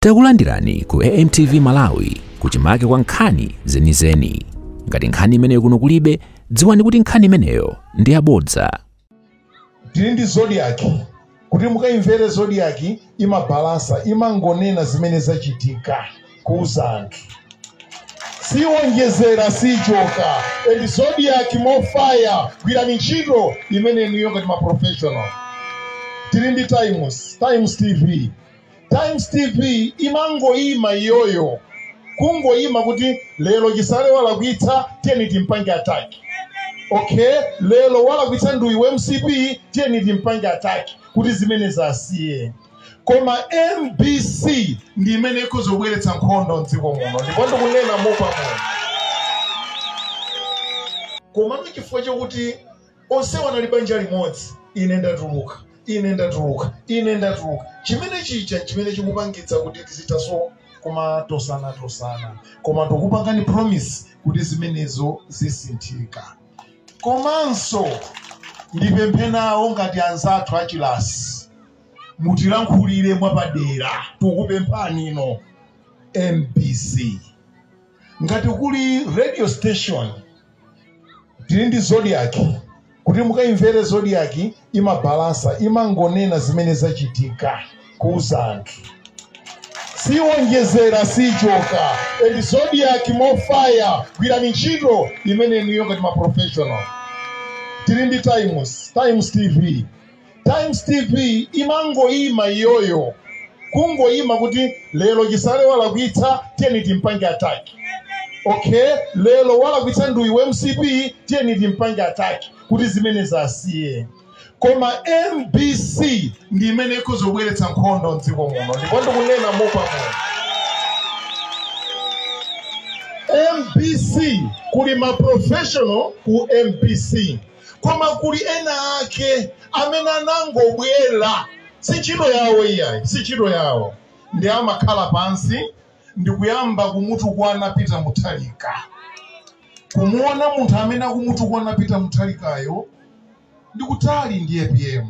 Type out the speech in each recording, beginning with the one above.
Takulandirani ku AMTV Malawi kuchimake kwa nkhani zenizeni. Ngati nkhani imeneyo kuno kulibe, dziwani kuti nkhani imeneyo ndi yabodza. Tili ndi Zodiac. Kuti mukaimvere Zodiac imabalansa, imangonena zimene zachitika kuuza anthu. Siwonjezera sichoka. And Zodiac more fire. Gwirani ntchito imene niyo ngati ma professional. Tili ndi Times TV. Times TV imangoima iyoyo. Kungoima kuti lelo chisale walakwitsa tieni timpange attack. Okay, lelo walakwitsa nduyi MCP tieni timpange attack kuti zimene zasiye. Koma MBC ndi imene ikuzobweretsa nkhondo mdziko muno. Ndipo ndikunena mopamona. Koma chifukwa chokuti onse wanali banja limodzi, ine ndatuluka. Chimene chicha chimene chikupangitsa kuti tizitaso koma tosana. Koma ndikupangani promise kuti zimenezo zisinthika. Komanso ndipemphenawo ngati anzathu achilasi. Mutilankhulire mwapadera. Tikupemphani ino MBC. Ngati kuli radio station tili ndi Zodiac. Kuti mukaimvere Zodiac imabalansa, imangonena zimene zachitika kuuza anthu. Siwonjezera sichoka. And Zodiac more fire. Gwirani ntchito imene niyo ngati ma professional. Tili ndi Times TV. Times TV imangoima iyoyo. Kungoima kuti lelo chisale walakwitsa tieni timpange attack. Okay, lelo walakwitsa nduyi MCP tieni timpange attack kuti zimene zasiye. Koma MBC ndi imene ikuzobweretsa nkhondo mdziko muno. Ndipo ndikunena mopamona. MBC kuli ma professional ku MBC. Koma kuli ena ake amene anangobwera. Si ntchito yawo iyayi, si ntchito yawo. Ndi amakhala pansi ndikuyamba kumutukwana Peter Mutharika. Kumuona munthu amene akumutukwana Peter Mutharikayo ndikutali ndi APM.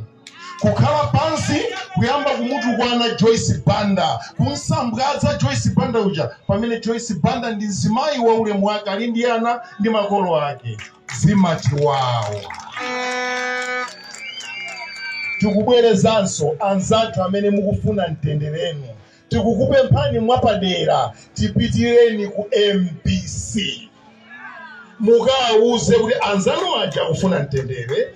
Kukhala pansi kuyamba kumutukwana Joyce Banda, kunsambwaza Joyce Banda uja pamene Joyce Banda ndi mzimayi wa ulemu wake ali ndi ana ndi makolo ake. Zimati wawo. Tikubwerezanso anzathu amene mukufuna mtenderenu. Tikukupemphani mwapadera tipitireni ku MBC. Mukawuze kuti anzanu aja kufuna mtendere.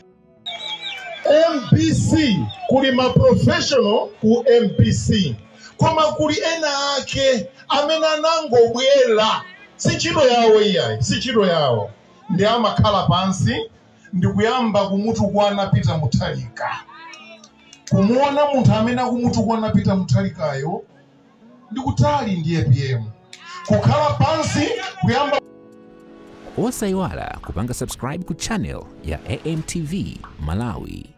MBC kuli ma professional ku MBC. Koma kuli ena ake amene anangobwera. Si ntchito yawo iyayi, si ntchito yawo. Ndi amakhala pansi ndikuyamba kumutukwana Peter Mutharika. Kumuona munthu amene akumutukwana Peter Mutharikayo ndikutali ndi APM. Kukhala pansi kuyamba Osayiwala kupanga subscribe ku channel ya AMTV Malawi.